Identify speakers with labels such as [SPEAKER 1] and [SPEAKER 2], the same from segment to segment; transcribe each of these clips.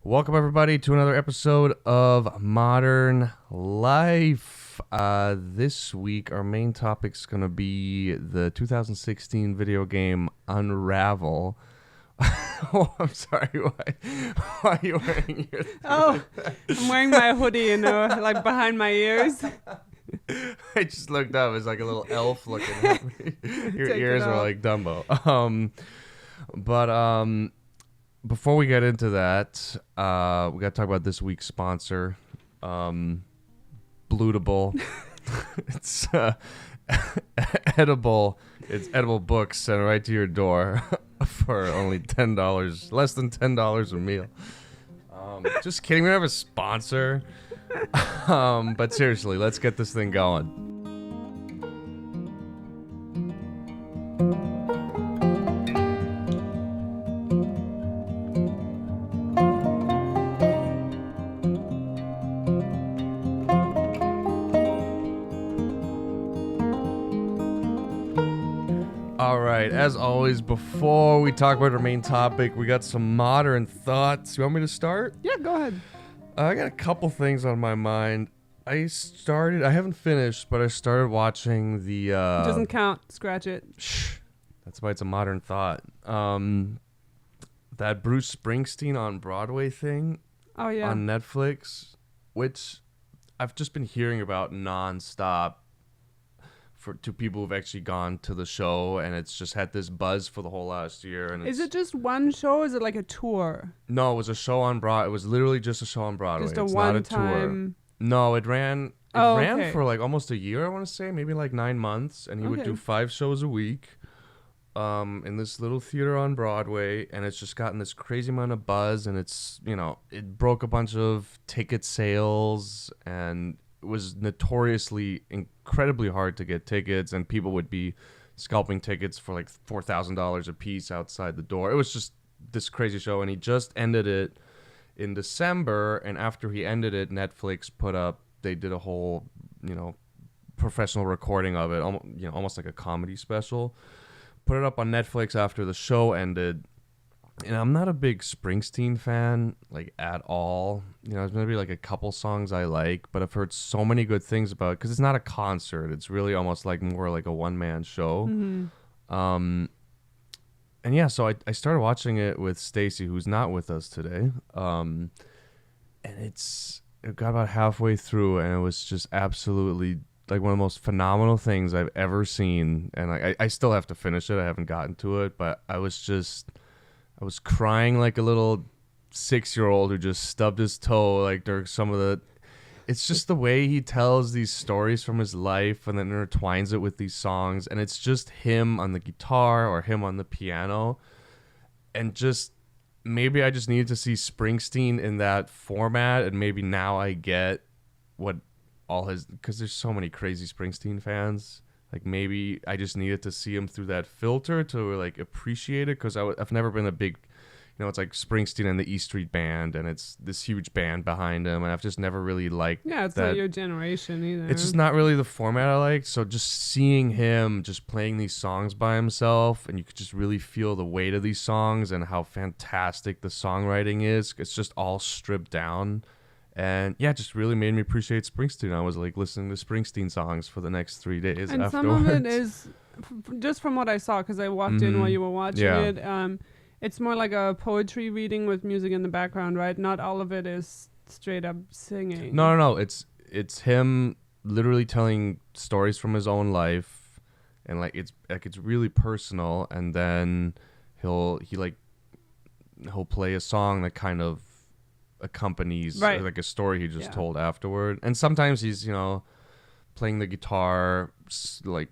[SPEAKER 1] Welcome, everybody, to another episode of Modern Life. This week, our main topic is going to be the 2016 video game Unravel. Oh, I'm sorry. Why are you wearing your...
[SPEAKER 2] Oh, I'm wearing my hoodie, like behind my ears.
[SPEAKER 1] I just looked up. It's like a little elf looking at me. Your ears are like Dumbo. Before we get into that, we got to talk about this week's sponsor, Blootable. It's edible. It's edible books sent right to your door for only $10, less than $10 a meal. Just kidding. We don't have a sponsor. But seriously, let's get this thing going. As always, before we talk about our main topic, we got some modern thoughts. You want me to start?
[SPEAKER 2] Yeah, go ahead.
[SPEAKER 1] I got a couple things on my mind. I haven't finished, but I started watching the...
[SPEAKER 2] It doesn't count. Scratch it.
[SPEAKER 1] Shh. That's why it's a modern thought. That Bruce Springsteen on Broadway thing.
[SPEAKER 2] Oh, yeah.
[SPEAKER 1] On Netflix, which I've just been hearing about nonstop. To people who've actually gone to the show, and it's just had this buzz for the whole last year. And
[SPEAKER 2] is it just one show, or is it like a tour?
[SPEAKER 1] No, it was a show on Broadway. It was literally just a show on Broadway.
[SPEAKER 2] Just a
[SPEAKER 1] it's
[SPEAKER 2] one
[SPEAKER 1] not a
[SPEAKER 2] time.
[SPEAKER 1] Tour. No, it ran
[SPEAKER 2] Okay.
[SPEAKER 1] for like almost a year, I want to say, maybe like 9 months, and he would do 5 shows a week in this little theater on Broadway, and it's just gotten this crazy amount of buzz, and it broke a bunch of ticket sales, and it was notoriously incredibly hard to get tickets, and people would be scalping tickets for like $4,000 a piece outside the door. It was just this crazy show, and he just ended it in December, and after he ended it, Netflix they did a whole, professional recording of it, almost like a comedy special. Put it up on Netflix after the show ended. And I'm not a big Springsteen fan, like, at all. There's maybe like a couple songs I like, but I've heard so many good things about it because it's not a concert. It's really almost like more like a one-man show.
[SPEAKER 2] Mm-hmm.
[SPEAKER 1] And yeah, so I started watching it with Stacy, who's not with us today. And it got about halfway through, and it was just absolutely like one of the most phenomenal things I've ever seen. And I still have to finish it. I haven't gotten to it, but I was crying like a little 6-year-old who just stubbed his toe, like during some of the... It's just the way he tells these stories from his life and then intertwines it with these songs. And it's just him on the guitar or him on the piano. And just... Maybe I just needed to see Springsteen in that format. And maybe now I get what all his... Because there's so many crazy Springsteen fans. Like, maybe I just needed to see him through that filter to, like, appreciate it. Because I've never been a big, it's like Springsteen and the E Street Band, and it's this huge band behind him. And I've just never really liked
[SPEAKER 2] Yeah, it's
[SPEAKER 1] that.
[SPEAKER 2] not your generation either.
[SPEAKER 1] It's just not really the format I like. So just seeing him just playing these songs by himself, and you could just really feel the weight of these songs and how fantastic the songwriting is. It's just all stripped down. And yeah, it just really made me appreciate Springsteen. I was like listening to Springsteen songs for the next 3 days
[SPEAKER 2] and
[SPEAKER 1] afterwards.
[SPEAKER 2] some of it is, just from what I saw, because I walked in while you were watching it, it's more like a poetry reading with music in the background, right? Not all of it is straight up singing.
[SPEAKER 1] No. It's him literally telling stories from his own life, and it's really personal. And then he'll play a song that kind of accompanies like a story he just told afterward. And sometimes he's playing the guitar like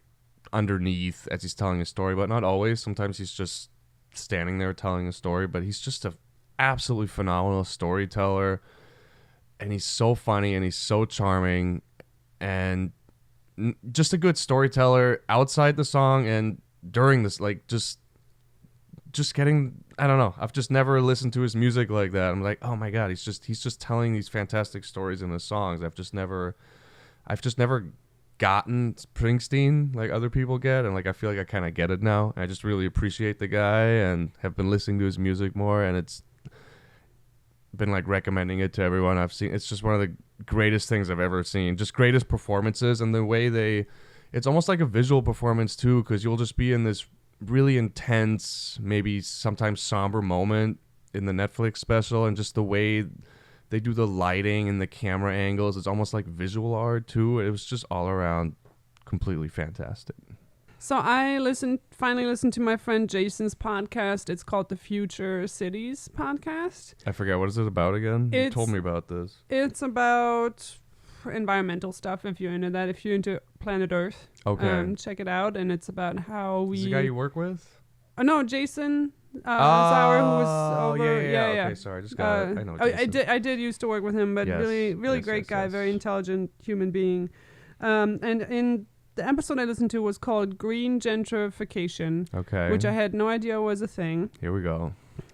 [SPEAKER 1] underneath as he's telling a story, but not always. Sometimes he's just standing there telling a story, but he's just a absolutely phenomenal storyteller, and he's so funny and he's so charming and just a good storyteller outside the song and during this, like just getting, I don't know. I've just never listened to his music like that. I'm like, oh my God, he's just telling these fantastic stories in his songs. I've just never gotten Springsteen like other people get, and like I feel like I kind of get it now. I just really appreciate the guy and have been listening to his music more, and it's been like recommending it to everyone I've seen. It's just one of the greatest things I've ever seen. Just greatest performances, and the way it's almost like a visual performance too, because you'll just be in this really intense, maybe sometimes somber moment in the Netflix special, and just the way they do the lighting and the camera angles, it's almost like visual art too. It was just all around completely fantastic.
[SPEAKER 2] So I finally listened to my friend Jason's podcast. It's called the Future Cities podcast.
[SPEAKER 1] I forget, what is it about again? You told me about this.
[SPEAKER 2] It's about environmental stuff, if you're into that. If you're into planet Earth, check it out. And it's about how we...
[SPEAKER 1] Is the guy you work with?
[SPEAKER 2] Oh, no, Jason Sauer, who was over...
[SPEAKER 1] Yeah. Okay, sorry. I just got I know Jason.
[SPEAKER 2] I did used to work with him, but really great guy, very intelligent human being. And in... The episode I listened to was called Green Gentrification, which I had no idea was a thing.
[SPEAKER 1] Here we go.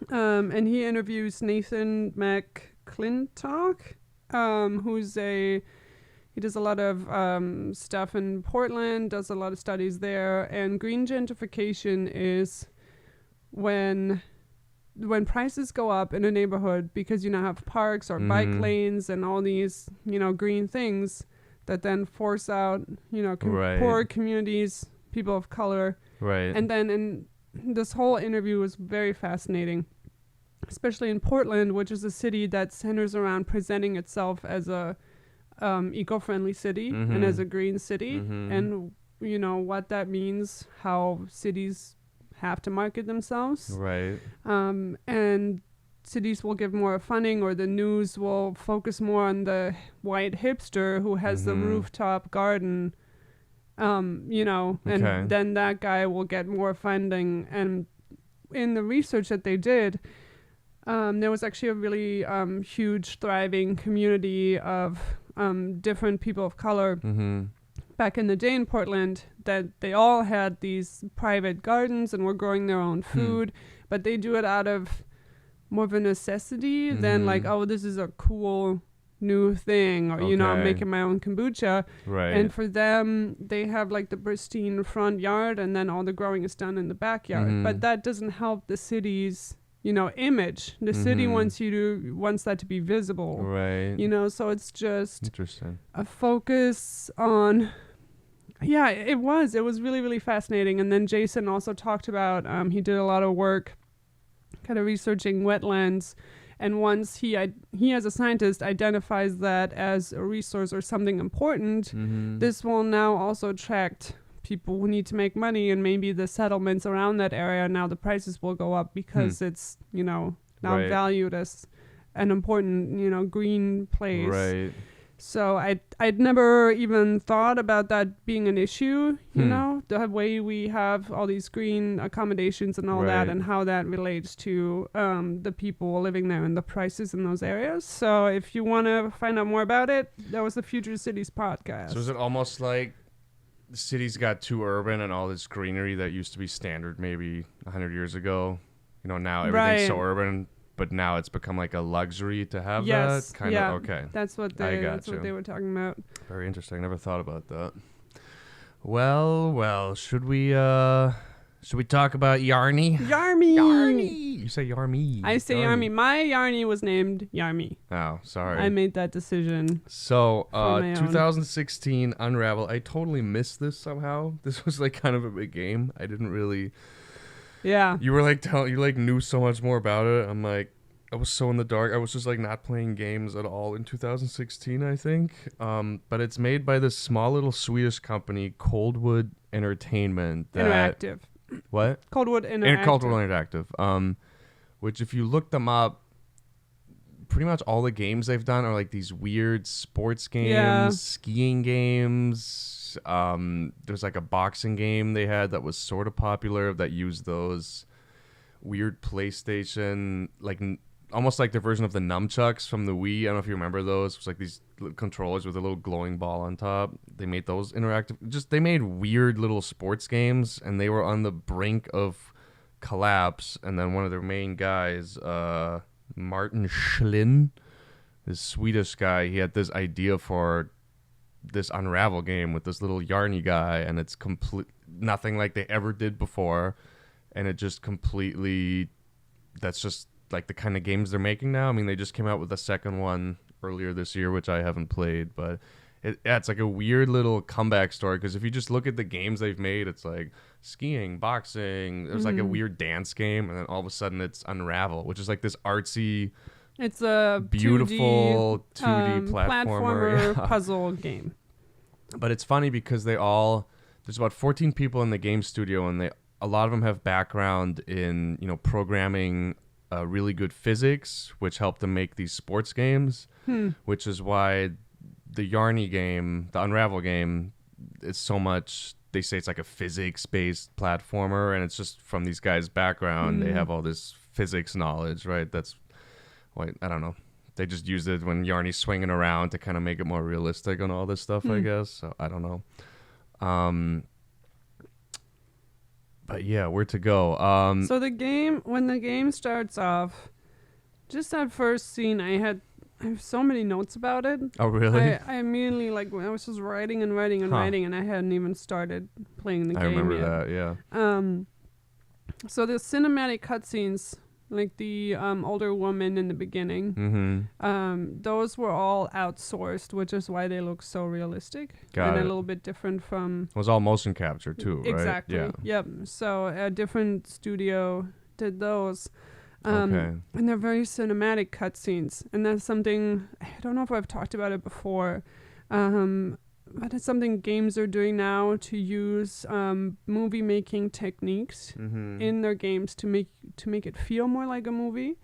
[SPEAKER 2] And he interviews Nathan McClintock, he does a lot of stuff in Portland, does a lot of studies there. And green gentrification is when prices go up in a neighborhood because you now have parks or bike lanes and all these, green things that then force out, poor communities, people of color.
[SPEAKER 1] Right.
[SPEAKER 2] And then in this whole interview was very fascinating, especially in Portland, which is a city that centers around presenting itself as a eco-friendly city and as a green city. And, what that means, how cities have to market themselves.
[SPEAKER 1] Right.
[SPEAKER 2] And cities will give more funding, or the news will focus more on the white hipster who has the rooftop garden, and then that guy will get more funding. And in the research that they did, there was actually a really huge, thriving community of different people of color back in the day in Portland, that they all had these private gardens and were growing their own food, but they do it out of more of a necessity than like, oh, this is a cool new thing, or I'm making my own kombucha.
[SPEAKER 1] Right.
[SPEAKER 2] And for them, they have like the pristine front yard, and then all the growing is done in the backyard. But that doesn't help the city's image. The city wants that to be visible.
[SPEAKER 1] Right.
[SPEAKER 2] So it's just
[SPEAKER 1] interesting.
[SPEAKER 2] A focus on. Yeah, it was really, really fascinating. And then Jason also talked about he did a lot of work kind of researching wetlands, and once he as a scientist identifies that as a resource or something important, this will now also attract people who need to make money, and maybe the settlements around that area, now the prices will go up because it's now valued as an important green place.
[SPEAKER 1] Right.
[SPEAKER 2] So I'd never even thought about that being an issue, the way we have all these green accommodations and all that, and how that relates to the people living there and the prices in those areas. So if you want to find out more about it, that was the Future Cities podcast.
[SPEAKER 1] So is it almost like the cities got too urban and all this greenery that used to be standard maybe 100 years ago, now everything's so urban, but now it's become like a luxury to have that kind of. Okay,
[SPEAKER 2] that's what they were talking about.
[SPEAKER 1] Very interesting. Never thought about that. Well, should we talk about Yarny?
[SPEAKER 2] Yarmy.
[SPEAKER 1] You say Yarmy.
[SPEAKER 2] I say Yarmy. My Yarny was named Yarmy.
[SPEAKER 1] Oh, sorry.
[SPEAKER 2] I made that decision.
[SPEAKER 1] So 2016 Unravel. I totally missed this somehow. This was like kind of a big game. I didn't really.
[SPEAKER 2] Yeah.
[SPEAKER 1] You were like you like knew so much more about it. I'm like, I was so in the dark. I was just like not playing games at all in 2016, I think. But it's made by this small little Swedish company, Coldwood Entertainment.
[SPEAKER 2] Interactive.
[SPEAKER 1] What?
[SPEAKER 2] Coldwood Interactive.
[SPEAKER 1] Coldwood Interactive. Which if you look them up, pretty much all the games they've done are like these weird sports games, skiing games. There's like a boxing game they had that was sort of popular that used those weird PlayStation, like almost like their version of the nunchucks from the Wii. I don't know if you remember those. It was like these controllers with a little glowing ball on top. They made those interactive. They made weird little sports games, and they were on the brink of collapse. And then one of their main guys, Martin Schlin, this Swedish guy, he had this idea for this Unravel game with this little Yarny guy, and it's nothing like they ever did before, and it just completely, that's just like the kind of games they're making now. I mean, they just came out with the second one earlier this year, which I haven't played, but it's like a weird little comeback story, because if you just look at the games they've made, it's like skiing, boxing, there's like a weird dance game, and then all of a sudden it's Unravel, which is like this artsy,
[SPEAKER 2] it's a
[SPEAKER 1] beautiful 2D platformer
[SPEAKER 2] puzzle game.
[SPEAKER 1] But it's funny because there's about 14 people in the game studio, and a lot of them have background in, programming really good physics, which helped them make these sports games, which is why the Yarny game, the Unravel game, is so much, they say it's like a physics-based platformer, and it's just from these guys' background. They have all this physics knowledge, right? That's why, I don't know. They just used it when Yarny's swinging around to kind of make it more realistic and all this stuff, I guess. So I don't know. But yeah, where to go?
[SPEAKER 2] So when the game starts off, just that first scene, I have so many notes about it.
[SPEAKER 1] Oh, really?
[SPEAKER 2] I immediately, I was just writing and writing and writing, and I hadn't even started playing the game
[SPEAKER 1] I remember
[SPEAKER 2] yet.
[SPEAKER 1] that, yeah.
[SPEAKER 2] So the cinematic cutscenes, like the older woman in the beginning, those were all outsourced, which is why they look so realistic.
[SPEAKER 1] Got
[SPEAKER 2] and
[SPEAKER 1] it.
[SPEAKER 2] a little bit different from...
[SPEAKER 1] It was all motion capture too, right?
[SPEAKER 2] Exactly.
[SPEAKER 1] Yeah.
[SPEAKER 2] Yep. So a different studio did those.
[SPEAKER 1] Okay.
[SPEAKER 2] And they're very cinematic cutscenes. And that's something, I don't know if I've talked about it before, but it's something games are doing now to use movie making techniques in their games to make it feel more like a movie.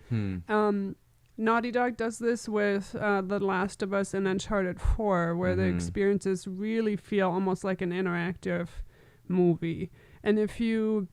[SPEAKER 2] Naughty Dog does this with The Last of Us and Uncharted 4, where the experiences really feel almost like an interactive movie. And if you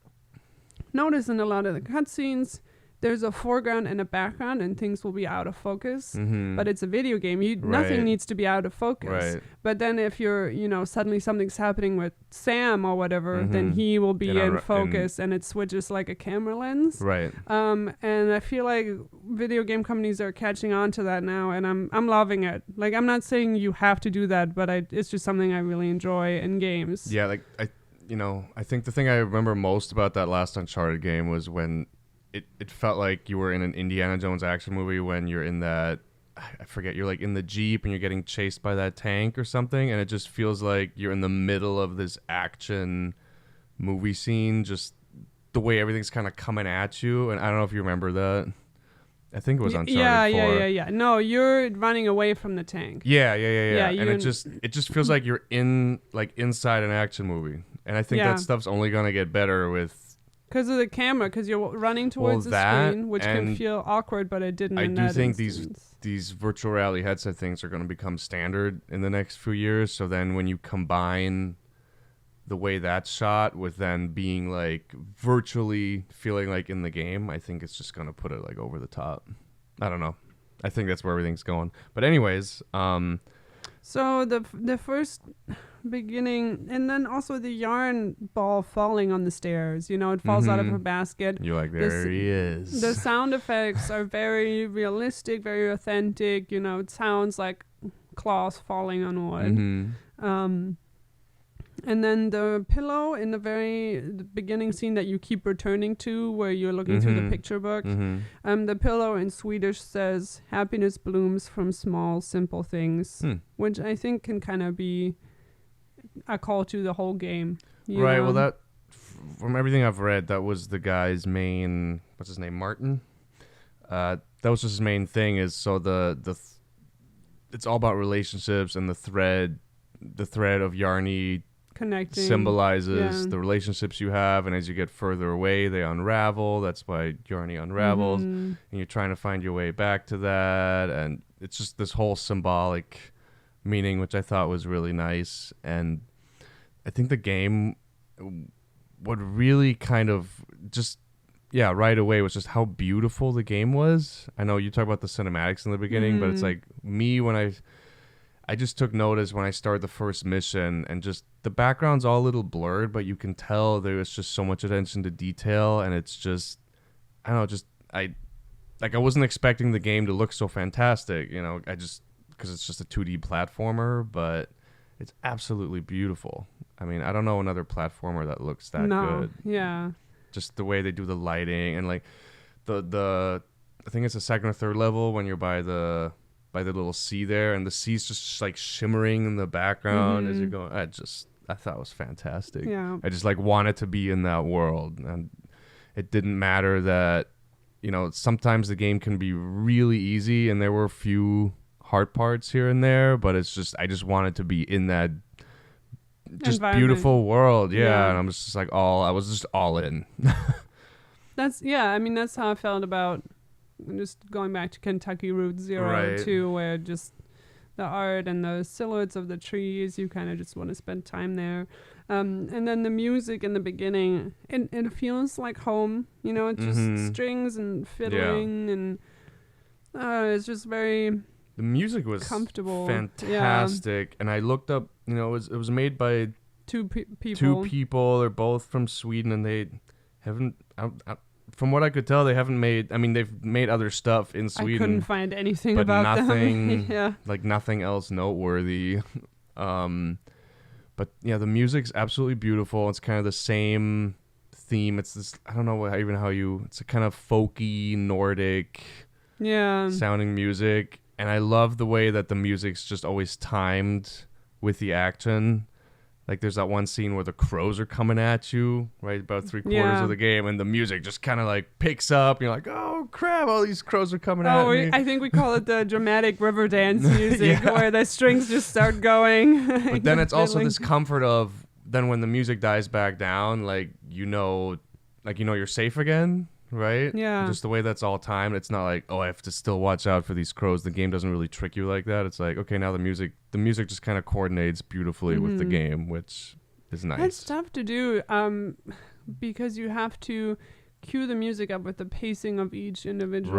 [SPEAKER 2] notice in a lot of the cutscenes, there's a foreground and a background, and things will be out of focus. But it's a video game. Nothing needs to be out of focus.
[SPEAKER 1] Right.
[SPEAKER 2] But then if you're, suddenly something's happening with Sam or whatever, then he will be in focus, and it switches like a camera lens.
[SPEAKER 1] Right.
[SPEAKER 2] And I feel like video game companies are catching on to that now, and I'm loving it. Like, I'm not saying you have to do that, but it's just something I really enjoy in games.
[SPEAKER 1] Yeah, like I think the thing I remember most about that last Uncharted game was when it felt like you were in an Indiana Jones action movie, when you're in that, I forget, you're like in the Jeep and you're getting chased by that tank or something, and it just feels like you're in the middle of this action movie scene, just the way everything's kind of coming at you. And I don't know if you remember that. I think it was Uncharted 4.
[SPEAKER 2] Yeah. No, you're running away from the tank.
[SPEAKER 1] Yeah. And it just feels like you're inside an action movie. And I think that stuff's only gonna get better with...
[SPEAKER 2] Because of the camera, because you're running towards the screen, which can feel awkward, but it didn't.
[SPEAKER 1] I
[SPEAKER 2] in
[SPEAKER 1] do
[SPEAKER 2] that
[SPEAKER 1] think
[SPEAKER 2] instance.
[SPEAKER 1] these virtual reality headset things are going to become standard in the next few years. So then when you combine the way that's shot with then being like virtually feeling like in the game, I think it's just going to put it like over the top. I don't know. I think that's where everything's going. But anyways,
[SPEAKER 2] so the first beginning, and then also the yarn ball falling on the stairs, it falls out of her basket.
[SPEAKER 1] You're like, there he is.
[SPEAKER 2] The sound effects are very realistic, very authentic. It sounds like claws falling on wood. And then the pillow in the beginning scene that you keep returning to, where you're looking through the picture book, the pillow in Swedish says, "Happiness blooms from small, simple things," which I think can kind of be a call to the whole game.
[SPEAKER 1] Right. Well, that from everything I've read, that was the guy's main. What's his name? Martin. That was just his main thing. Is so it's all about relationships, and the thread of Yarny
[SPEAKER 2] connecting
[SPEAKER 1] symbolizes the relationships you have, and as you get further away, they unravel. That's why Yarny unravels, and you're trying to find your way back to that, and it's just this whole symbolic meaning, which I thought was really nice. And I think the game, what really kind of just right away was just how beautiful the game was. I know you talk about the cinematics in the beginning, but it's like me when I just took notice when I started the first mission, and just the background's all a little blurred, but you can tell there was just so much attention to detail, and it's just, I don't know, I wasn't expecting the game to look so fantastic, because it's just a 2D platformer, but it's absolutely beautiful. I mean, I don't know another platformer that looks that good.
[SPEAKER 2] Yeah.
[SPEAKER 1] Just the way they do the lighting, and like the I think it's the second or third level when you're by the little sea there, and the sea's just like shimmering in the background as you're going. I thought it was fantastic.
[SPEAKER 2] Yeah.
[SPEAKER 1] I just like wanted to be in that world, and it didn't matter that, sometimes the game can be really easy, and there were a few hard parts here and there, but I just wanted to be in that just beautiful world. Yeah. And I was just all in.
[SPEAKER 2] That's how I felt about just going back to Kentucky Route Zero too, where just the art and the silhouettes of the trees, you kind of just want to spend time there. And then the music in the beginning, it feels like home, it's just strings and fiddling and it's just very...
[SPEAKER 1] The music was
[SPEAKER 2] comfortable,
[SPEAKER 1] fantastic, and I looked up. It was made by
[SPEAKER 2] two people.
[SPEAKER 1] Two people. They're both from Sweden, and they haven't. From what I could tell, they haven't made. I mean, they've made other stuff in Sweden.
[SPEAKER 2] I couldn't find anything about them.
[SPEAKER 1] Like nothing else noteworthy. But yeah, the music's absolutely beautiful. It's kind of the same theme. It's this. I don't know It's a kind of folky Nordic. Sounding music. And I love the way that the music's just always timed with the action. Like there's that one scene where the crows are coming at you, right about 3/4 of the game, and the music just kind of like picks up. And you're like, oh crap, all these crows are coming at me.
[SPEAKER 2] I think we call it the dramatic river dance music, where the strings just start going.
[SPEAKER 1] But then it's also this comfort of then when the music dies back down, you're safe again. Right?
[SPEAKER 2] Yeah.
[SPEAKER 1] Just the way that's all timed. It's not like, I have to still watch out for these crows. The game doesn't really trick you like that. It's like, okay, now the music just kind of coordinates beautifully with the game, which is nice.
[SPEAKER 2] That's tough to do because you have to cue the music up with the pacing of each individual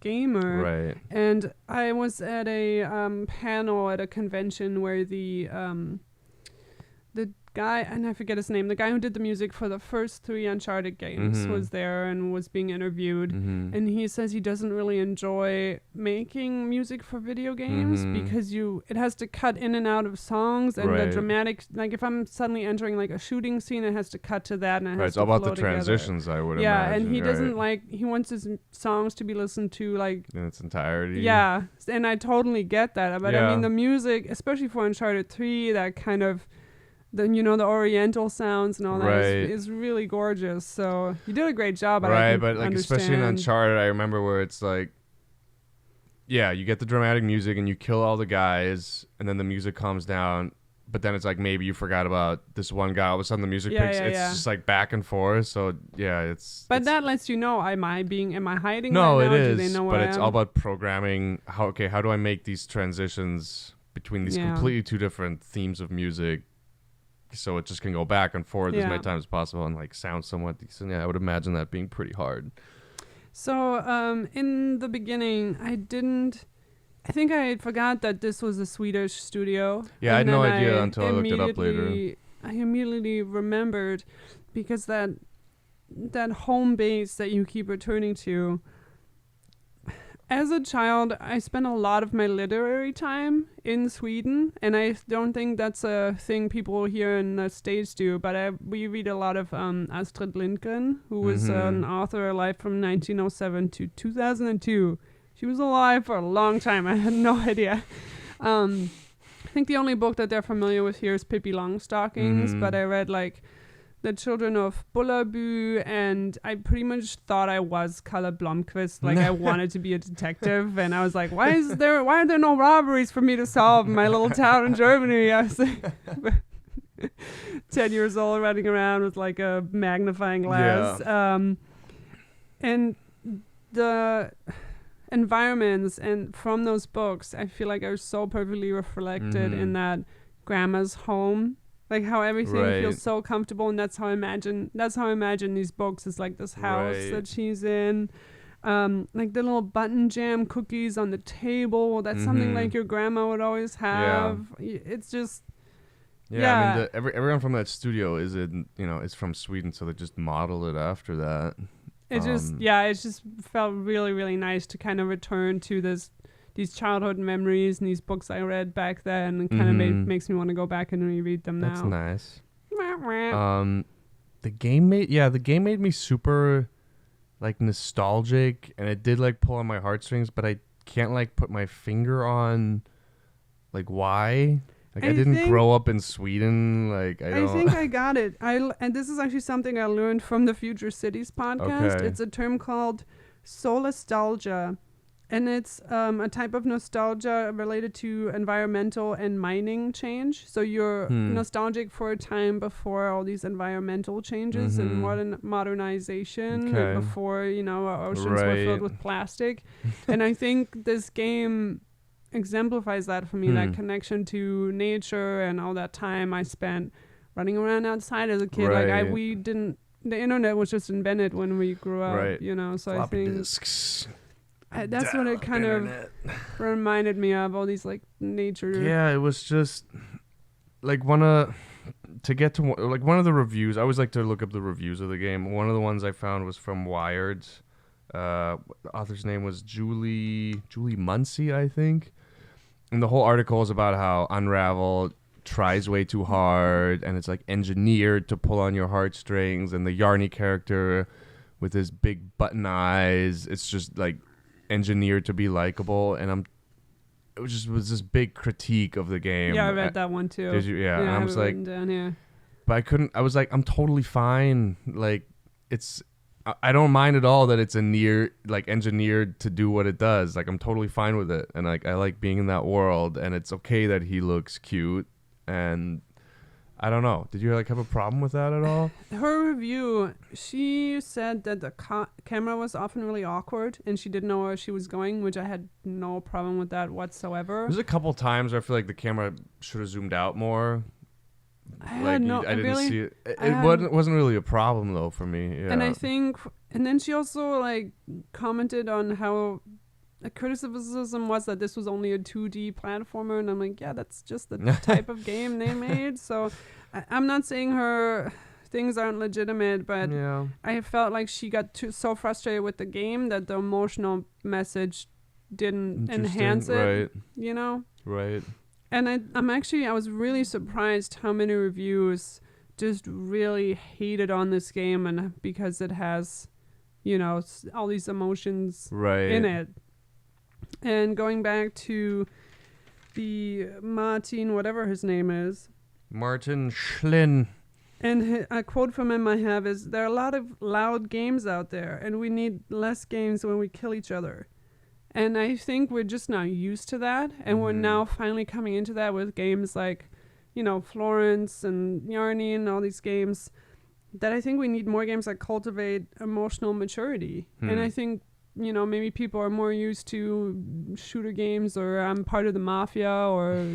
[SPEAKER 2] gamer.
[SPEAKER 1] Right.
[SPEAKER 2] And I was at a panel at a convention where the guy, and I forget his name, the guy who did the music for the first 3 Uncharted games was there and was being interviewed. And he says he doesn't really enjoy making music for video games because it has to cut in and out of songs, and the dramatic, like if I'm suddenly entering like a shooting scene, it has to cut to that, and it has
[SPEAKER 1] it's
[SPEAKER 2] to
[SPEAKER 1] all about the
[SPEAKER 2] together.
[SPEAKER 1] transitions, I would imagine.
[SPEAKER 2] Yeah, and he doesn't he wants his songs to be listened to like
[SPEAKER 1] in its entirety.
[SPEAKER 2] Yeah, and I totally get that. But I mean, the music, especially for Uncharted 3, that kind of the oriental sounds and all that is really gorgeous. So you did a great job.
[SPEAKER 1] But like especially in Uncharted, I remember where it's like, you get the dramatic music and you kill all the guys, and then the music calms down. But then it's like maybe you forgot about this one guy. All of a sudden the music picks. It's just like back and forth. So But
[SPEAKER 2] that lets you know, am I hiding?
[SPEAKER 1] No,
[SPEAKER 2] right now?
[SPEAKER 1] it is.
[SPEAKER 2] Do they know
[SPEAKER 1] but
[SPEAKER 2] where
[SPEAKER 1] it's all about programming. How do I make these transitions between these completely two different themes of music, so it just can go back and forth as many times as possible and like sound somewhat decent. Yeah, I would imagine that being pretty hard.
[SPEAKER 2] So in the beginning, I think I forgot that this was a Swedish studio.
[SPEAKER 1] Yeah, I had no idea until I looked it up later.
[SPEAKER 2] I immediately remembered, because that home base that you keep returning to. As a child, I spent a lot of my literary time in Sweden, and I don't think that's a thing people here in the States do, but we read a lot of Astrid Lindgren, who was an author alive from 1907 to 2002. She was alive for a long time. I had no idea. I think the only book that they're familiar with here is Pippi Longstockings, but I read like The Children of Bullerby, and I pretty much thought I was Kalle Blomqvist. Like I wanted to be a detective, and I was like, why are there no robberies for me to solve in my little town in Germany? I was like 10 years old, running around with like a magnifying glass. And the environments and from those books, I feel like are so perfectly reflected in that grandma's home. Like how everything feels so comfortable, and that's how I imagine these books, is like this house that she's in. Like the little button jam cookies on the table. That's something like your grandma would always have. It's just
[SPEAKER 1] I mean, everyone from that studio is from Sweden, so they just modeled it after that.
[SPEAKER 2] It just felt really, really nice to kind of return to these childhood memories and these books I read back then, and kind of makes me want to go back and reread them now.
[SPEAKER 1] That's nice. The game made me super like nostalgic, and it did like pull on my heartstrings, but I can't like put my finger on like why. Like I didn't grow up in Sweden. Like I
[SPEAKER 2] think I got it. And this is actually something I learned from the Future Cities podcast.
[SPEAKER 1] Okay.
[SPEAKER 2] It's a term called solastalgia, and it's a type of nostalgia related to environmental and mining change. So you're nostalgic for a time before all these environmental changes and modernization, before our oceans were filled with plastic. And I think this game exemplifies that for me, that connection to nature and all that time I spent running around outside as a kid. Like the internet was just invented when we grew up, so
[SPEAKER 1] floppy
[SPEAKER 2] I think
[SPEAKER 1] disks.
[SPEAKER 2] That's what it kind of reminded me of, all these like nature.
[SPEAKER 1] Yeah, it was just like one of the reviews. I always like to look up the reviews of the game. One of the ones I found was from Wired. The author's name was Julie Muncie, I think. And the whole article is about how Unravel tries way too hard, and it's like engineered to pull on your heartstrings. And the Yarny character with his big button eyes, it's just like engineered to be likable. And it was this big critique of the game.
[SPEAKER 2] Yeah, I read that one too.
[SPEAKER 1] Did you? Yeah, and I was like,
[SPEAKER 2] down here.
[SPEAKER 1] But I couldn't. I was like, I'm totally fine. Like I don't mind at all that it's engineered to do what it does. Like I'm totally fine with it, and like I like being in that world, and it's okay that he looks cute. And I don't know. Did you like have a problem with that at all?
[SPEAKER 2] Her review, she said that the camera was often really awkward, and she didn't know where she was going, which I had no problem with that whatsoever.
[SPEAKER 1] There's a couple times where I feel like the camera should have zoomed out more.
[SPEAKER 2] I didn't
[SPEAKER 1] see it. It wasn't really a problem though for me. Yeah.
[SPEAKER 2] And I think, and then she also like commented on how a criticism was that this was only a 2D platformer, and I'm like, yeah, that's just the type of game they made. So I'm not saying her things aren't legitimate, but I felt like she got so frustrated with the game that the emotional message didn't enhance it.
[SPEAKER 1] Right. Right.
[SPEAKER 2] And I was really surprised how many reviews just really hated on this game, and because it has, all these emotions in it. And going back to the Martin, whatever his name is.
[SPEAKER 1] Martin Schlin.
[SPEAKER 2] And a quote from him I have is, there are a lot of loud games out there, and we need less games when we kill each other. And I think we're just now used to that, and we're now finally coming into that with games like, Florence and Yarny and all these games, that I think we need more games that cultivate emotional maturity. And I think, maybe people are more used to shooter games, or I'm part of the mafia, or,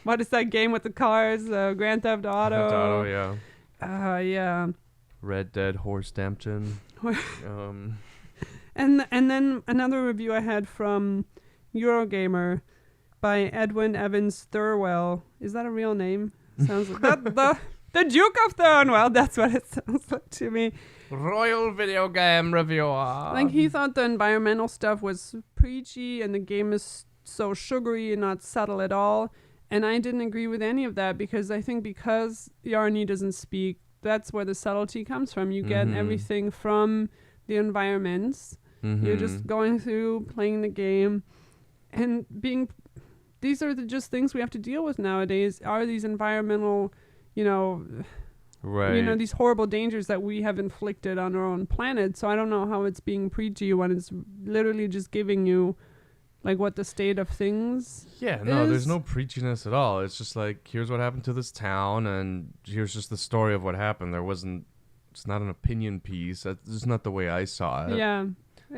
[SPEAKER 2] what is that game with the cars? Grand Theft Auto. Yeah.
[SPEAKER 1] Red Dead Horse-Dampton.
[SPEAKER 2] And then another review I had from Eurogamer by Edwin Evans Thirlwell. Is that a real name? Sounds like the Duke of Thirlwell. That's what it sounds like to me.
[SPEAKER 1] Royal Video Game Reviewer.
[SPEAKER 2] Like, he thought the environmental stuff was preachy, and the game is so sugary and not subtle at all. And I didn't agree with any of that, because I think because Yarny doesn't speak, that's where the subtlety comes from. You get everything from the environments. You're just going through, playing the game, and these are just things we have to deal with nowadays, are these environmental, these horrible dangers that we have inflicted on our own planet. So I don't know how it's being preachy when it's literally just giving you like what the state of things
[SPEAKER 1] there's no preachiness at all. It's just like, here's what happened to this town, and here's just the story of what happened. It's not an opinion piece. That's just not the way I saw it.
[SPEAKER 2] Yeah.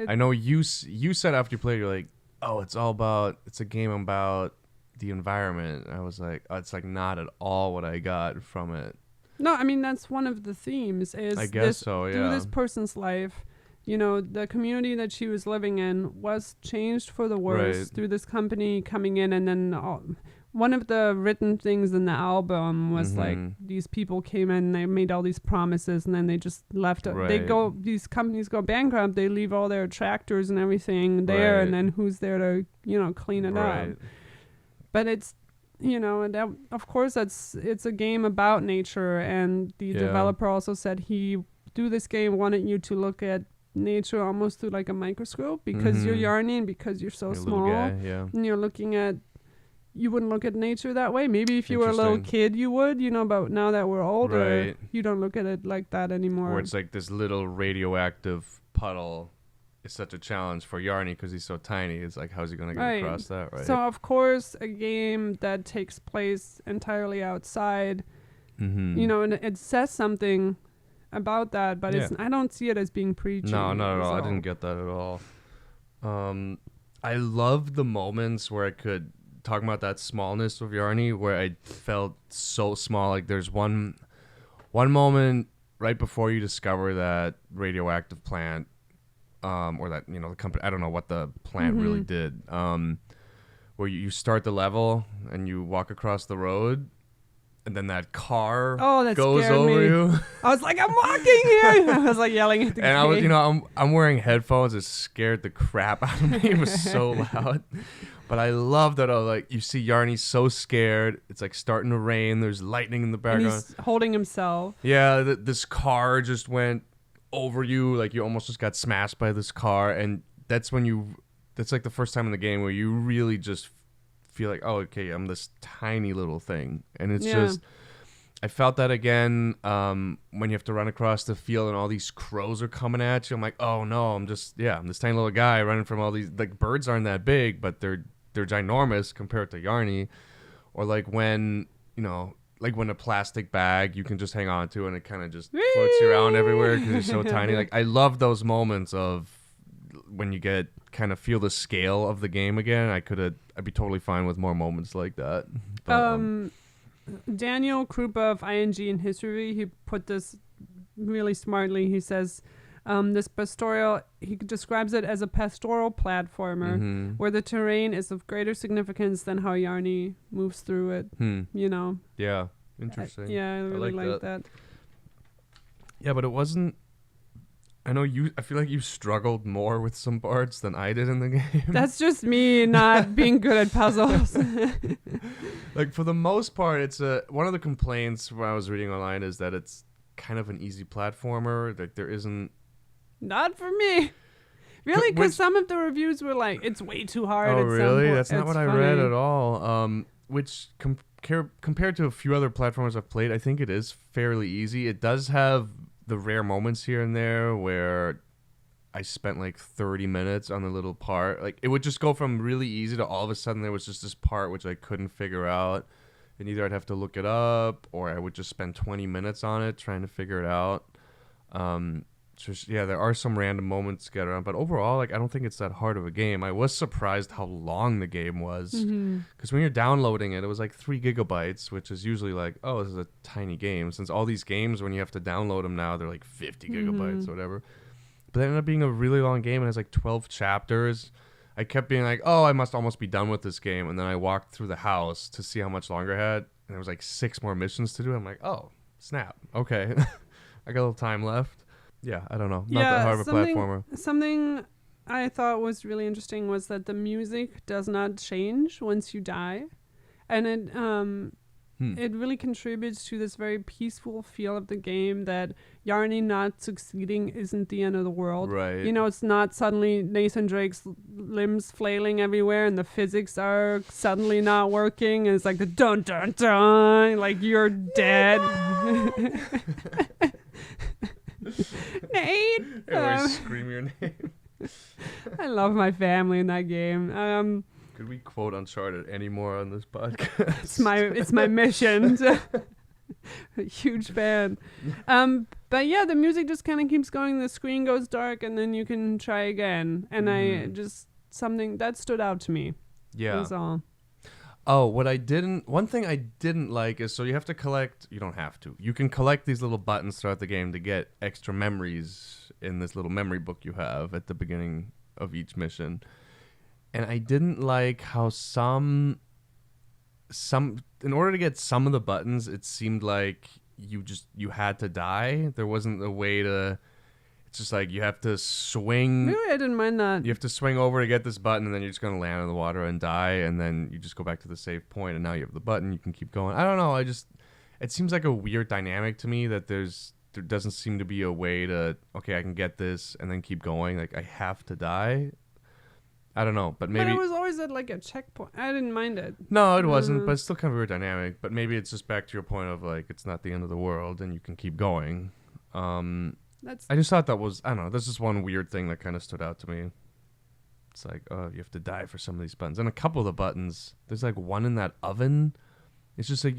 [SPEAKER 1] I know you said after you played, you're like, oh, it's a game about the environment. I was like, oh, it's like not at all what I got from it.
[SPEAKER 2] No, I mean, that's one of the themes is
[SPEAKER 1] I guess so, yeah.
[SPEAKER 2] Through this person's life, the community that she was living in was changed for the worse through this company coming in, and then one of the written things in the album was like, these people came in, they made all these promises, and then they just left. These companies go bankrupt, they leave all their tractors and everything there, and then who's there to, clean it up? But it's, of course it's a game about nature, and the developer also said he do this game wanted you to look at nature almost through like a microscope because you're Yarny and because you're so
[SPEAKER 1] you're
[SPEAKER 2] small.
[SPEAKER 1] A little guy, yeah.
[SPEAKER 2] And you're looking at, you wouldn't look at nature that way. Maybe if you were a little kid, you would, but now that we're older, you don't look at it like that anymore.
[SPEAKER 1] Where it's like this little radioactive puddle is such a challenge for Yarny because he's so tiny. It's like, how's he going to get across that, right?
[SPEAKER 2] So, of course, a game that takes place entirely outside, and it says something about that, but I don't see it as being preachy.
[SPEAKER 1] No, not at all. I didn't get that at all. I love the moments where I could talk about that smallness of Yarny, where I felt so small. Like there's one moment right before you discover that radioactive plant, or that the company. I don't know what the plant really did. Where you start the level and you walk across the road. And then that car goes over you.
[SPEAKER 2] I was like, I'm walking here. I was like yelling at the kid.
[SPEAKER 1] And I was, I'm wearing headphones. It scared the crap out of me. It was so loud. But I love that. You see Yarny so scared. It's like starting to rain. There's lightning in the background.
[SPEAKER 2] And he's holding himself.
[SPEAKER 1] Yeah, this car just went over you. Like you almost just got smashed by this car. And that's like the first time in the game where you really just feel like, oh, okay, I'm this tiny little thing. And it's just, I felt that again when you have to run across the field and all these crows are coming at you. I'm like, oh no, I'm this tiny little guy running from all these, like birds aren't that big, but they're ginormous compared to Yarny. Or like when, when a plastic bag you can just hang on to and it kind of just floats you around everywhere because you're so tiny. Like I love those moments of when you kind of feel the scale of the game again. I'd be totally fine with more moments like that. But,
[SPEAKER 2] Daniel Krupa of ING in History, he put this really smartly. He says, this pastoral, he describes it as a pastoral platformer where the terrain is of greater significance than how Yarny moves through it.
[SPEAKER 1] Yeah, interesting.
[SPEAKER 2] I really like that.
[SPEAKER 1] Yeah, but it wasn't. I feel like you struggled more with some parts than I did in the game.
[SPEAKER 2] That's just me not being good at puzzles.
[SPEAKER 1] Like for the most part, it's one of the complaints when I was reading online is that it's kind of an easy platformer. Like there isn't.
[SPEAKER 2] Not for me. Really, because some of the reviews were like, it's way too hard.
[SPEAKER 1] Oh, really? That's not what I read at all. Which compared to a few other platformers I've played, I think it is fairly easy. It does have the rare moments here and there where I spent like 30 minutes on the little part. Like it would just go from really easy to all of a sudden there was just this part which I couldn't figure out. And either I'd have to look it up or I would just spend 20 minutes on it trying to figure it out. There are some random moments to get around, but overall, like I don't think it's that hard of a game. I was surprised how long the game was, because when you're downloading it, it was like 3 gigabytes, which is usually like, oh, this is a tiny game. Since all these games, when you have to download them now, they're like 50 gigabytes or whatever. But it ended up being a really long game. It has like 12 chapters. I kept being like, oh, I must almost be done with this game, and then I walked through the house to see how much longer I had, and there was like 6 more missions to do. I'm like, oh, snap, okay, I got a little time left. Yeah, I don't know. Not that hard of a platformer.
[SPEAKER 2] Something I thought was really interesting was that the music does not change once you die. And it really contributes to this very peaceful feel of the game that Yarny not succeeding isn't the end of the world.
[SPEAKER 1] Right.
[SPEAKER 2] It's not suddenly Nathan Drake's limbs flailing everywhere and the physics are suddenly not working and it's like the dun dun dun, like you're dead. Nate!
[SPEAKER 1] Scream your name.
[SPEAKER 2] I love my family in that game.
[SPEAKER 1] Could we quote Uncharted anymore on this podcast?
[SPEAKER 2] It's my mission. A huge fan. But yeah, the music just kind of keeps going. The screen goes dark, and then you can try again. And something that stood out to me.
[SPEAKER 1] Yeah.
[SPEAKER 2] That's all.
[SPEAKER 1] Oh, one thing I didn't like is, so you have to collect, you don't have to, you can collect these little buttons throughout the game to get extra memories in this little memory book you have at the beginning of each mission. And I didn't like how some in order to get some of the buttons, it seemed like you had to die. There wasn't a way to, it's just like you have to swing.
[SPEAKER 2] Really, I didn't mind that.
[SPEAKER 1] You have to swing over to get this button, and then you're just going to land in the water and die, and then you just go back to the save point, and now you have the button. You can keep going. I don't know. It seems like a weird dynamic to me that there's there doesn't seem to be a way to, okay, I can get this and then keep going. Like, I have to die. I don't know, but maybe...
[SPEAKER 2] But it was always at, like, a checkpoint. I didn't mind it.
[SPEAKER 1] No, it wasn't, but it's still kind of a weird dynamic. But maybe it's just back to your point of, like, it's not the end of the world and you can keep going. I just thought that was, I don't know, that's just one weird thing that kind of stood out to me. It's like, oh, you have to die for some of these buttons. And a couple of the buttons, there's, like, one in that oven. It's just, like,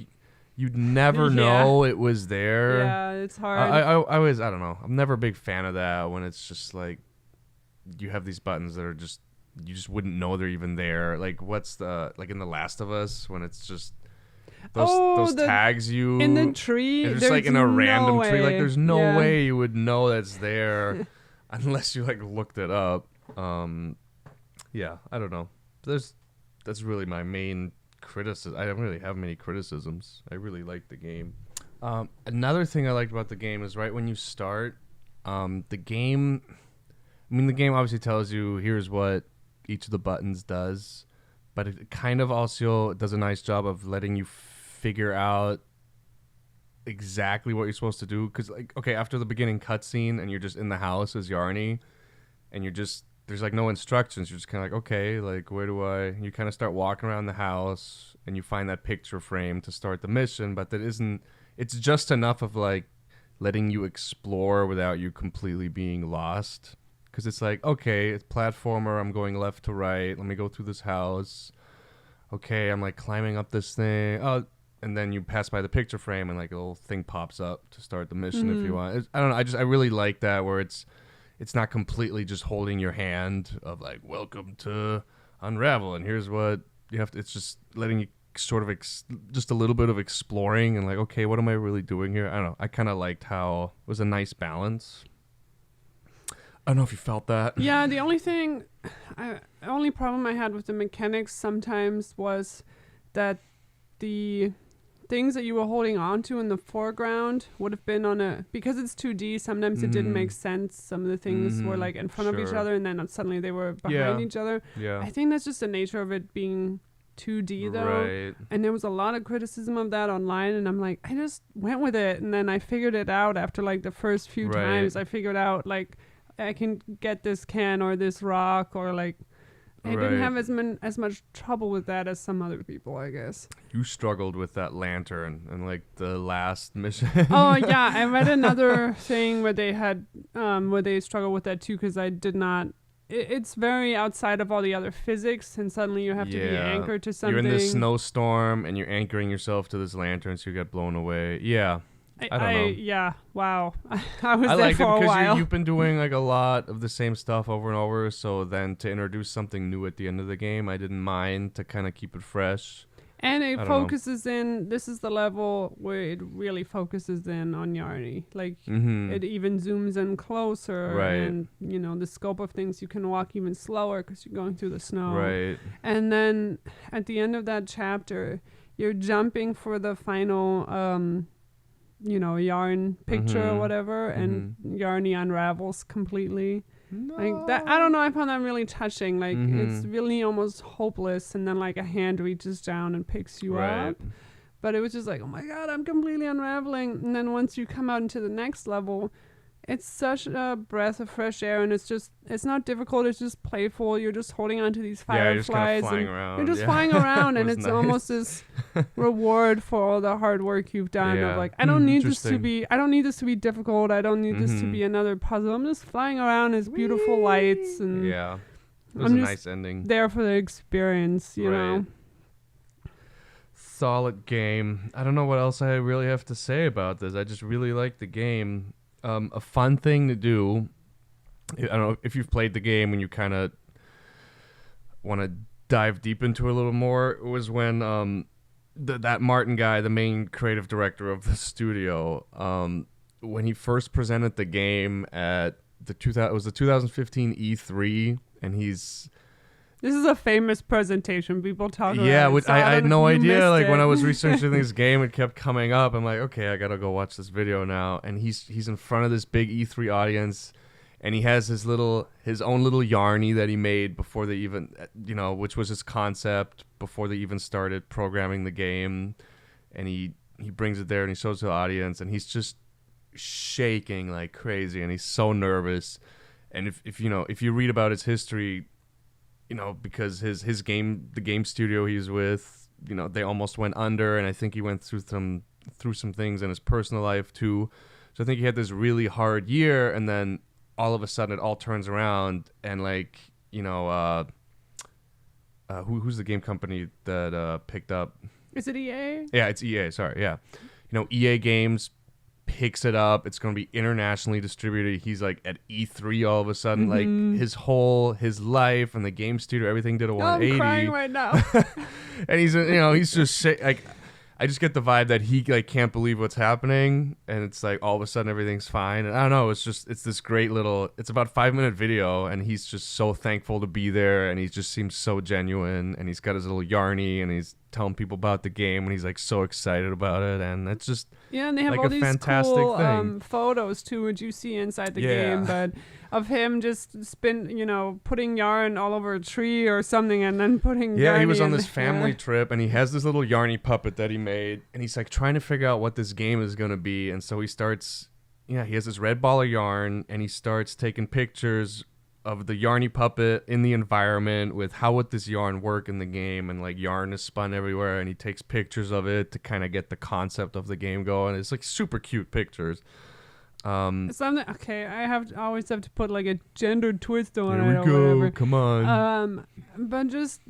[SPEAKER 1] you'd never know it was there.
[SPEAKER 2] Yeah, it's hard.
[SPEAKER 1] I always, I don't know. I'm never a big fan of that when it's just, like, you have these buttons that are just, you just wouldn't know they're even there. Like, what's the, like in The Last of Us, when it's just those tags you
[SPEAKER 2] in the tree.
[SPEAKER 1] It's just like in a random tree. Like, there's no way you would know that's there unless you like looked it up. Yeah, I don't know. That's really my main criticism. I don't really have many criticisms. I really like the game. Another thing I liked about the game is right when you start, the game. I mean, the game obviously tells you here's what each of the buttons does, but it kind of also does a nice job of letting you figure out exactly what you're supposed to do. Because, like, okay, after the beginning cutscene and you're just in the house as Yarny, and there's like no instructions. You're just kind of like, okay, like, where do I? You kind of start walking around the house and you find that picture frame to start the mission, but it's just enough of like letting you explore without you completely being lost. Because it's like, okay, it's platformer. I'm going left to right. Let me go through this house. Okay, I'm like climbing up this thing. Oh, and then you pass by the picture frame and like a little thing pops up to start the mission if you want. I don't know. I really like that where it's not completely just holding your hand of like, welcome to Unravel and here's what you have to. It's just letting you sort of just a little bit of exploring and like, okay, what am I really doing here? I don't know. I kind of liked how it was a nice balance. I don't know if you felt that.
[SPEAKER 2] Yeah, the only problem I had with the mechanics sometimes was that the things that you were holding on to in the foreground would have been because it's 2D, sometimes it didn't make sense. Some of the things were like in front of each other and then suddenly they were behind each other.
[SPEAKER 1] Yeah.
[SPEAKER 2] I think that's just the nature of it being 2D though.
[SPEAKER 1] Right.
[SPEAKER 2] And there was a lot of criticism of that online and I'm like, I just went with it and then I figured it out after like the first few times. I figured out like I can get this can or this rock or like I didn't have as much trouble with that as some other people, I guess.
[SPEAKER 1] You struggled with that lantern and like the last mission.
[SPEAKER 2] Oh yeah, I read another thing where they had where they struggle with that too because I did not. It's very outside of all the other physics, and suddenly you have to be anchored to something.
[SPEAKER 1] You're in this snowstorm and you're anchoring yourself to this lantern, so you get blown away. Yeah. I don't know.
[SPEAKER 2] Yeah, wow. I was there
[SPEAKER 1] like
[SPEAKER 2] for
[SPEAKER 1] it
[SPEAKER 2] a
[SPEAKER 1] because
[SPEAKER 2] while.
[SPEAKER 1] you've been doing like a lot of the same stuff over and over. So then to introduce something new at the end of the game, I didn't mind to kind of keep it fresh.
[SPEAKER 2] And it focuses in. This is the level where it really focuses in on Yarny. Like it even zooms in closer, and you know the scope of things. You can walk even slower because you're going through the snow.
[SPEAKER 1] Right.
[SPEAKER 2] And then at the end of that chapter, you're jumping for the final. Yarn picture or whatever, and Yarny unravels completely. No. Like that, I don't know. I found that really touching. Like it's really almost hopeless, and then like a hand reaches down and picks you up. But it was just like, oh my god, I'm completely unraveling. And then once you come out into the next level, it's such a breath of fresh air, and it's not difficult. It's just playful. You're just holding onto these fireflies. You're just flying around, and it's almost this reward for all the hard work you've done. Of like, I don't need this to be difficult. I don't need this to be another puzzle. I'm just flying around as beautiful lights, and
[SPEAKER 1] it was a nice ending.
[SPEAKER 2] There for the experience, you know.
[SPEAKER 1] Solid game. I don't know what else I really have to say about this. I just really like the game. A fun thing to do, I don't know if you've played the game and you kind of want to dive deep into it a little more, was when that Martin guy, the main creative director of the studio, when he first presented the game at the 2015 E3, and
[SPEAKER 2] this is a famous presentation. People talk about it.
[SPEAKER 1] Yeah, I had no idea. Like when I was researching this game, it kept coming up. I'm like, okay, I gotta go watch this video now. And he's in front of this big E3 audience, and he has his own little Yarny that he made before they even, which was his concept before they even started programming the game. And he brings it there and he shows the audience, and he's just shaking like crazy, and he's so nervous. And if you read about his history, because the game studio he's with, they almost went under, and I think he went through some things in his personal life too. So I think he had this really hard year, and then all of a sudden it all turns around, and like, who's the game company that picked up?
[SPEAKER 2] Is it EA?
[SPEAKER 1] Yeah, it's EA. Sorry, yeah. EA Games picks it up. It's going to be internationally distributed. He's like at E3 all of a sudden. Like his life and the game studio, everything did a 180.
[SPEAKER 2] I'm crying right now.
[SPEAKER 1] And he's just like, I just get the vibe that he like can't believe what's happening, and it's like all of a sudden everything's fine. And I don't know, it's this great little, it's about 5-minute video, and he's just so thankful to be there, and he just seems so genuine, and he's got his little yarny, and he's telling people about the game, and he's like so excited about it, and it's just
[SPEAKER 2] and they have
[SPEAKER 1] like
[SPEAKER 2] all
[SPEAKER 1] a
[SPEAKER 2] these
[SPEAKER 1] fantastic
[SPEAKER 2] cool
[SPEAKER 1] thing.
[SPEAKER 2] photos too, which you see inside the game, but of him just putting yarn all over a tree or something, and then putting
[SPEAKER 1] he
[SPEAKER 2] yarny
[SPEAKER 1] was on
[SPEAKER 2] in
[SPEAKER 1] this family trip, and he has this little yarny puppet that he made, and he's like trying to figure out what this game is going to be. And so he starts, he has this red ball of yarn, and he starts taking pictures of the yarny puppet in the environment with how would this yarn work in the game, and like yarn is spun everywhere, and he takes pictures of it to kind of get the concept of the game going. It's like super cute pictures.
[SPEAKER 2] Something okay. I always have to put like a gendered twist on
[SPEAKER 1] Here
[SPEAKER 2] it.
[SPEAKER 1] we go.
[SPEAKER 2] Or whatever.
[SPEAKER 1] Come on.
[SPEAKER 2] But just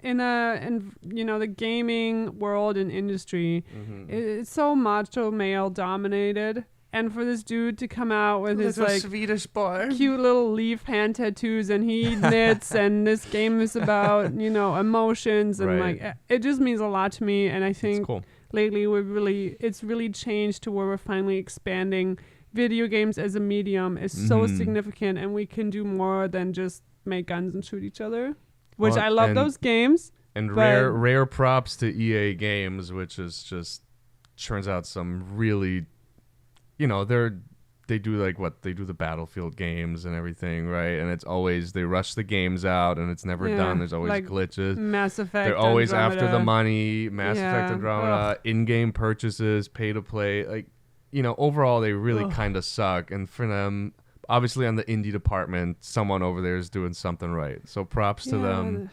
[SPEAKER 2] in the gaming world and industry, it's so macho male dominated. And for this dude to come out with his like
[SPEAKER 1] Swedish boy,
[SPEAKER 2] cute little leaf hand tattoos, and he knits, and this game is about emotions, and like it just means a lot to me. And I think lately it's really changed to where we're finally expanding video games as a medium is so significant, and we can do more than just make guns and shoot each other, which I love those games.
[SPEAKER 1] And rare props to EA Games, which is just turns out some really. They do the Battlefield games and everything, right? And it's always, they rush the games out, and it's never done. There's always like glitches.
[SPEAKER 2] Mass Effect.
[SPEAKER 1] They're always
[SPEAKER 2] Andromeda.
[SPEAKER 1] after the money. Mass Effect Andromeda, in-game purchases, pay to play. Like, overall, they really kind of suck. And for them, obviously on the indie department, someone over there is doing something right. So props to them.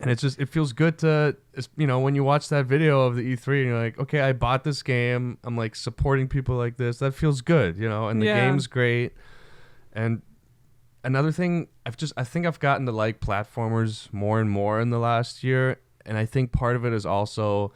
[SPEAKER 1] And it feels good to, when you watch that video of the E3 and you're like, okay, I bought this game. I'm like supporting people like this. That feels good, and the game's great. And another thing, I think I've gotten to like platformers more and more in the last year. And I think part of it is also,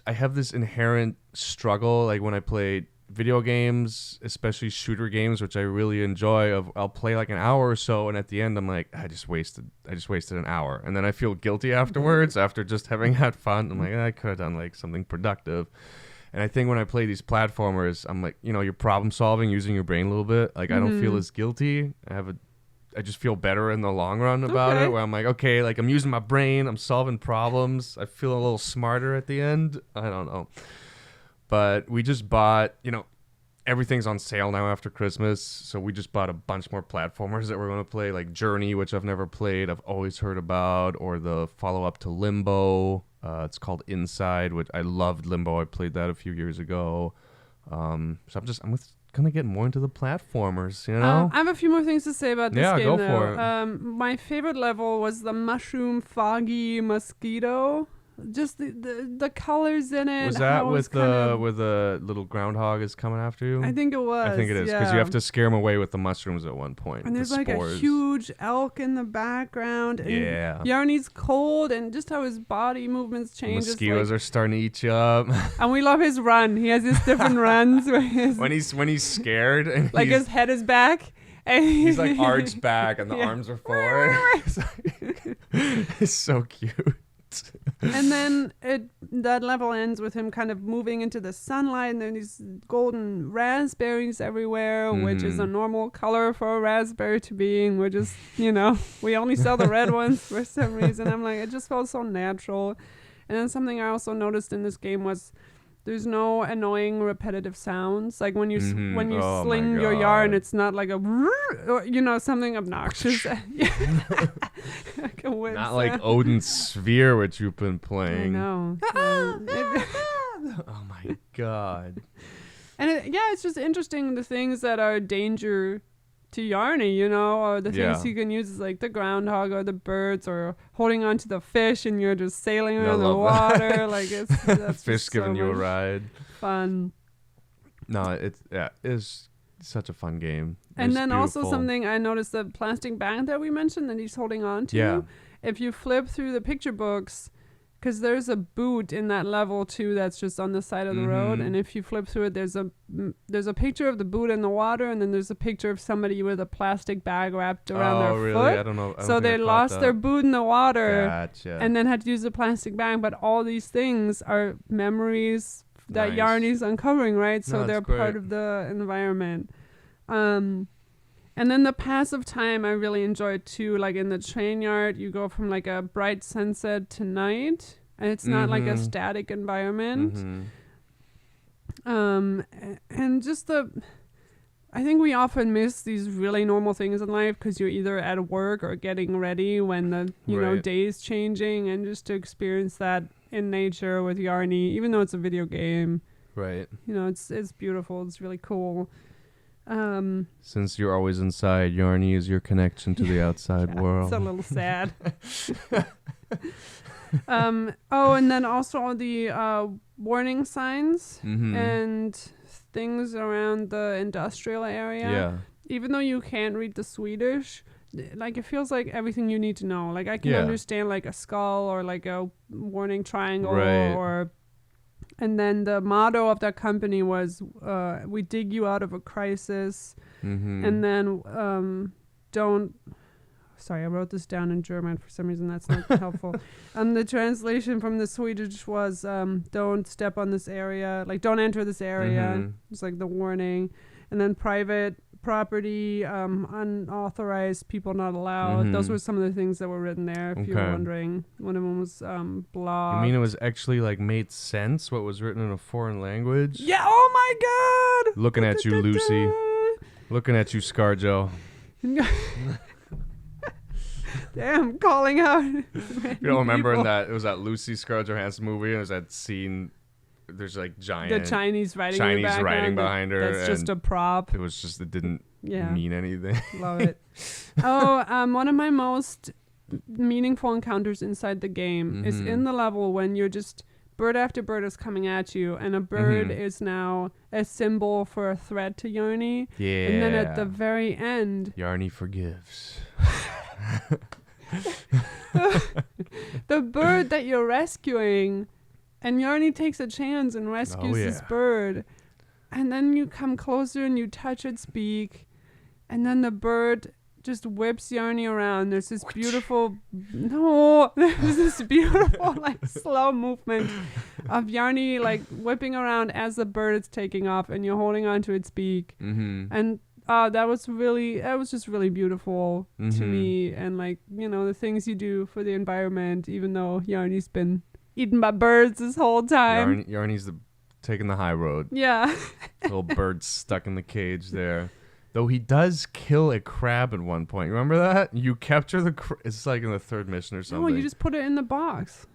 [SPEAKER 1] I have this inherent struggle, like when I play video games, especially shooter games, which I really enjoy. I'll play like an hour or so, and at the end I'm like, I just wasted an hour, and then I feel guilty afterwards after just having had fun. I'm like, I could have done like something productive. And I think when I play these platformers, I'm like, you're problem solving, using your brain a little bit. Like I don't feel as guilty. I just feel better in the long run about it, where I'm like, okay, like I'm using my brain, I'm solving problems. I feel a little smarter at the end. I don't know. But we just bought, everything's on sale now after Christmas. So we just bought a bunch more platformers that we're going to play, like Journey, which I've never played, I've always heard about, or the follow-up to Limbo. It's called Inside, which I loved Limbo. I played that a few years ago. So I'm going to get more into the platformers,
[SPEAKER 2] I have a few more things to say about this game,
[SPEAKER 1] go
[SPEAKER 2] though.
[SPEAKER 1] for it.
[SPEAKER 2] My favorite level was the mushroom foggy mosquito. Just the colors in it.
[SPEAKER 1] Was that with where the little groundhog is coming after you?
[SPEAKER 2] I think it was.
[SPEAKER 1] I think it is, because you have to scare him away with the mushrooms at one point.
[SPEAKER 2] And there's like a huge elk in the background. And Yarny's cold, and just how his body movements change.
[SPEAKER 1] Mosquitoes are starting to eat you up.
[SPEAKER 2] And we love his run. He has these different runs.
[SPEAKER 1] When he's scared. And
[SPEAKER 2] like his head is back. And
[SPEAKER 1] he's like arched back, and the arms are forward. It's so cute.
[SPEAKER 2] And then that level ends with him kind of moving into the sunlight, and then these golden raspberries everywhere, which is a normal color for a raspberry to be. And we're just, we only sell the red ones for some reason. I'm like, it just felt so natural. And then something I also noticed in this game was there's no annoying repetitive sounds. Like when you sling your yarn, it's not like a something obnoxious. Like a
[SPEAKER 1] not like Odin's Sphere, which you've been playing.
[SPEAKER 2] I know.
[SPEAKER 1] Oh my god.
[SPEAKER 2] And it's just interesting the things that are a danger to Yarny, or the things you can use is like the groundhog or the birds or holding on to the fish and you're just sailing around the water. Like that's
[SPEAKER 1] fish giving you a ride.
[SPEAKER 2] Fun.
[SPEAKER 1] No, it's such a fun game.
[SPEAKER 2] And then beautiful. Also something I noticed, the plastic bag that we mentioned that he's holding on to.
[SPEAKER 1] Yeah.
[SPEAKER 2] If you flip through the picture books, because there's a boot in that level too that's just on the side of the road, and if you flip through it, there's a picture of the boot in the water, and then there's a picture of somebody with a plastic bag wrapped around their foot.
[SPEAKER 1] I don't know.
[SPEAKER 2] So they lost their boot in the water,
[SPEAKER 1] gotcha.
[SPEAKER 2] and then had to use a plastic bag. But all these things are memories that Yarny's uncovering, right? So they're part of the environment. And then the passive time I really enjoyed too. Like in the train yard, you go from like a bright sunset to night, and it's not like a static environment. And just I think we often miss these really normal things in life because you're either at work or getting ready when the day is changing, and just to experience that in nature with Yarny, even though it's a video game,
[SPEAKER 1] right?
[SPEAKER 2] It's beautiful. It's really cool.
[SPEAKER 1] Since you're always inside, Yarny is your connection to the outside world.
[SPEAKER 2] It's a little sad. And then also all the warning signs and things around the industrial area.
[SPEAKER 1] Yeah.
[SPEAKER 2] Even though you can't read the Swedish, like it feels like everything you need to know. Like I can understand like a skull or like a warning triangle or. And then the motto of that company was, we dig you out of a crisis. And then sorry, I wrote this down in German. For some reason, that's not helpful. The translation from the Swedish was, don't step on this area. Like, don't enter this area. It's like the warning. And then private property, unauthorized, people not allowed. Those were some of the things that were written there, if you were wondering. One of them was blocked.
[SPEAKER 1] You mean it was actually like made sense what was written in a foreign language?
[SPEAKER 2] Yeah, oh my god!
[SPEAKER 1] Looking at you, Lucy. Looking at you, Scarjo.
[SPEAKER 2] Damn, calling out.
[SPEAKER 1] You don't remember it was that Lucy Scarlett Johansson movie, and it was that scene. There's like giant
[SPEAKER 2] the Chinese writing
[SPEAKER 1] behind her.
[SPEAKER 2] That's just a prop.
[SPEAKER 1] It was just, it didn't mean anything.
[SPEAKER 2] Love it. One of my most meaningful encounters inside the game is in the level when you're just bird after bird is coming at you, and a bird is now a symbol for a threat to Yarny.
[SPEAKER 1] Yeah.
[SPEAKER 2] And then at the very end,
[SPEAKER 1] Yarny forgives.
[SPEAKER 2] the bird that you're rescuing. And Yarny takes a chance and rescues this bird. And then you come closer and you touch its beak. And then the bird just whips Yarny around. There's this beautiful... There's this beautiful, like, slow movement of Yarny, like, whipping around as the bird is taking off. And you're holding onto its beak. And that was just really beautiful to me. And, like, the things you do for the environment, even though Yarny's been... eaten by birds this whole time.
[SPEAKER 1] Yarny's taking the high road.
[SPEAKER 2] Yeah.
[SPEAKER 1] Little bird stuck in the cage there. Though he does kill a crab at one point. Remember that? You capture the it's like in the third mission or something.
[SPEAKER 2] No, you just put it in the box.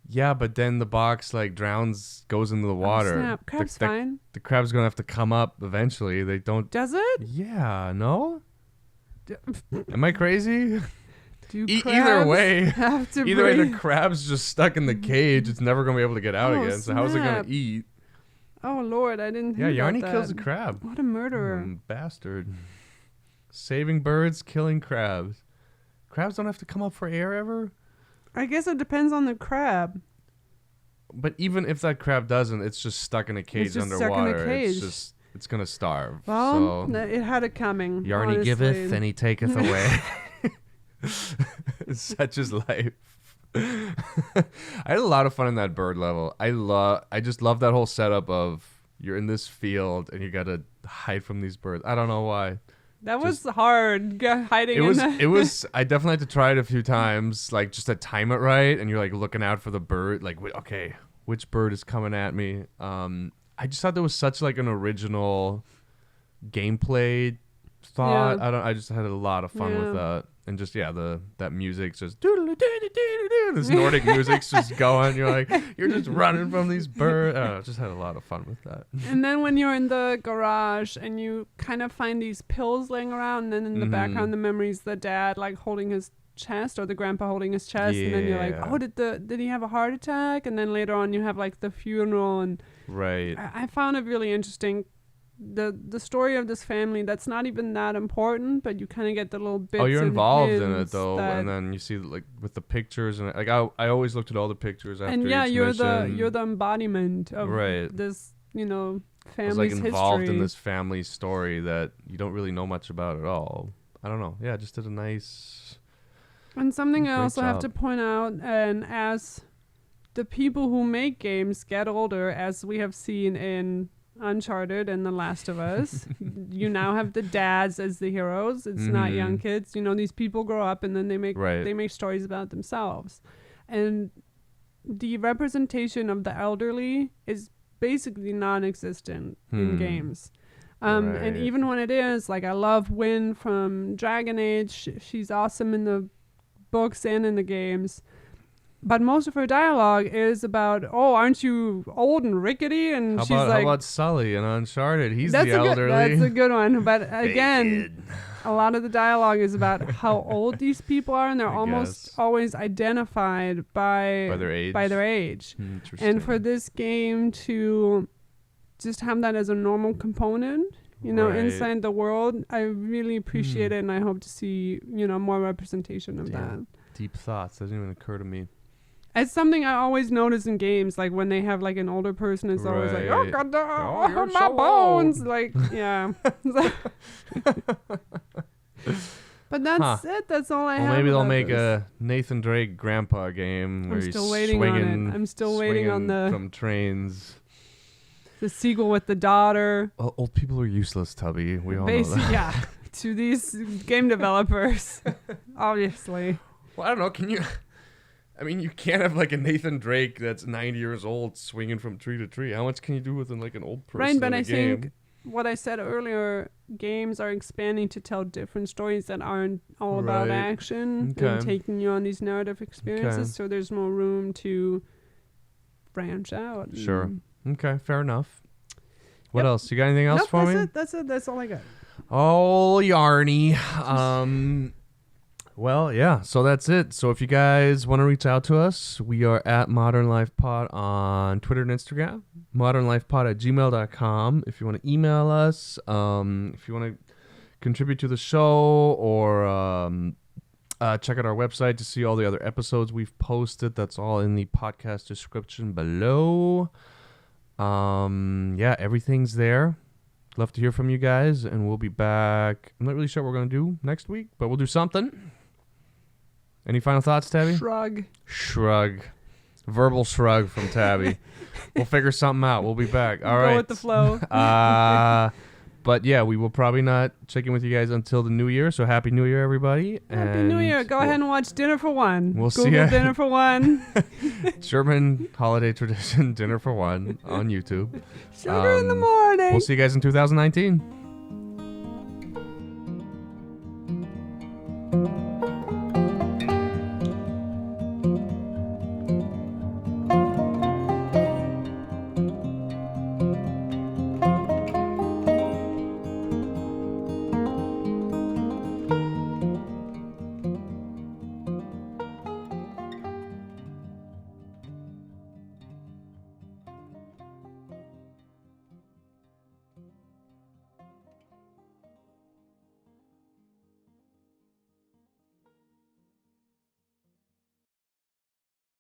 [SPEAKER 1] Yeah, but then the box like goes into the water.
[SPEAKER 2] Oh, snap. Crab's fine.
[SPEAKER 1] The crab's going to have to come up eventually. They don't...
[SPEAKER 2] Does it?
[SPEAKER 1] Yeah, no? Am I crazy?
[SPEAKER 2] Either
[SPEAKER 1] way,
[SPEAKER 2] the
[SPEAKER 1] crab's just stuck in the cage. It's never going to be able to get out again. So how's it going to eat?
[SPEAKER 2] Oh, Lord, I didn't think about
[SPEAKER 1] Yarny
[SPEAKER 2] that.
[SPEAKER 1] kills a crab.
[SPEAKER 2] What a murderer.
[SPEAKER 1] Bastard. Saving birds, killing crabs. Crabs don't have to come up for air ever?
[SPEAKER 2] I guess it depends on the crab.
[SPEAKER 1] But even if that crab doesn't, it's just stuck in a cage underwater. Stuck in a cage. It's going to starve.
[SPEAKER 2] Well, it had it coming.
[SPEAKER 1] Yarny
[SPEAKER 2] honestly.
[SPEAKER 1] giveth and he taketh away. Such is life. I had a lot of fun in that bird level. I just love that whole setup of you're in this field and you gotta hide from these birds. I don't know why.
[SPEAKER 2] That was hard hiding.
[SPEAKER 1] It was. I definitely had to try it a few times, like just to time it right, and you're like looking out for the bird. Like, okay, which bird is coming at me? I just thought there was such like an original gameplay thought.
[SPEAKER 2] Yeah.
[SPEAKER 1] I just had a lot of fun
[SPEAKER 2] Yeah.
[SPEAKER 1] with that. And just that music's just this Nordic music's just going. You're like you're just running from these birds. I don't know, just had a lot of fun with that.
[SPEAKER 2] And then when you're in the garage and you kind of find these pills laying around, and then in the background the memory's the dad like holding his chest, or the grandpa holding his chest, and then you're like, oh, did he have a heart attack? And then later on you have like the funeral, and
[SPEAKER 1] right.
[SPEAKER 2] I found it really interesting. The story of this family that's not even that important, but you kind of get the little bits.
[SPEAKER 1] Oh, you're
[SPEAKER 2] and
[SPEAKER 1] involved in it
[SPEAKER 2] hints
[SPEAKER 1] though, and then you see like with the pictures and like I always looked at all the pictures after.
[SPEAKER 2] And yeah,
[SPEAKER 1] each
[SPEAKER 2] you're
[SPEAKER 1] mission.
[SPEAKER 2] the embodiment of
[SPEAKER 1] I
[SPEAKER 2] this
[SPEAKER 1] was
[SPEAKER 2] family's
[SPEAKER 1] like involved
[SPEAKER 2] history.
[SPEAKER 1] in this family story that you don't really know much about at all. I don't know. Yeah, just did a nice.
[SPEAKER 2] And something I
[SPEAKER 1] Great
[SPEAKER 2] also have
[SPEAKER 1] job.
[SPEAKER 2] to point out, and as the people who make games get older, as we have seen in Uncharted and The Last of Us, you now have the dads as the heroes. It's not young kids. These people grow up and then they make stories about themselves. And the representation of the elderly is basically non-existent in games. And even when it is, like, I love Wynn from Dragon Age. She's awesome in the books and in the games. But most of her dialogue is about, oh, aren't you old and rickety? And
[SPEAKER 1] How about Sully in Uncharted? He's the elderly.
[SPEAKER 2] That's a good one. But again, a lot of the dialogue is about how old these people are, and they're almost always identified by their age. And for this game to just have that as a normal component, inside the world, I really appreciate it, and I hope to see, more representation of that.
[SPEAKER 1] Deep thoughts. That didn't even occur to me.
[SPEAKER 2] It's something I always notice in games, like when they have like an older person, it's always like, oh god, my bones, like, yeah. But that's it. That's all I have.
[SPEAKER 1] Well, maybe they'll
[SPEAKER 2] about
[SPEAKER 1] make
[SPEAKER 2] this.
[SPEAKER 1] a Nathan Drake grandpa game where
[SPEAKER 2] I'm
[SPEAKER 1] he's
[SPEAKER 2] still waiting on
[SPEAKER 1] swinging.
[SPEAKER 2] it. I'm still waiting on
[SPEAKER 1] from trains.
[SPEAKER 2] The sequel with the daughter.
[SPEAKER 1] Well, old people are useless, Tubby. We all know that.
[SPEAKER 2] Yeah, to these game developers, obviously.
[SPEAKER 1] Well, I don't know. Can you? I mean, you can't have like a Nathan Drake that's 90 years old swinging from tree to tree. How much can you do with like an old person?
[SPEAKER 2] Right, but
[SPEAKER 1] in a
[SPEAKER 2] I
[SPEAKER 1] game?
[SPEAKER 2] think what I said earlier, games are expanding to tell different stories that aren't all about action and taking you on these narrative experiences. So there's more room to branch out.
[SPEAKER 1] Sure. Okay, fair enough. What else? You got anything else for me?
[SPEAKER 2] That's it. That's all I got.
[SPEAKER 1] Oh, Yarny. Well, yeah, so that's it. So if you guys want to reach out to us, we are at Modern Life Pod on Twitter and Instagram, modernlifepod@gmail.com. If you want to email us, if you want to contribute to the show, or check out our website to see all the other episodes we've posted. That's all in the podcast description below. Yeah, everything's there. Love to hear from you guys, and we'll be back. I'm not really sure what we're going to do next week, but we'll do something. Any final thoughts, Tabby? Shrug. Verbal shrug from Tabby. We'll figure something out. We'll be back. All right.
[SPEAKER 2] Go with the flow.
[SPEAKER 1] But yeah, we will probably not check in with you guys until the new year. So happy New Year, everybody.
[SPEAKER 2] Happy New Year. Go ahead and watch Dinner for One.
[SPEAKER 1] We'll
[SPEAKER 2] Google
[SPEAKER 1] see ya.
[SPEAKER 2] Dinner for One.
[SPEAKER 1] German holiday tradition, Dinner for One on YouTube.
[SPEAKER 2] Sugar in the morning.
[SPEAKER 1] We'll see you guys in 2019.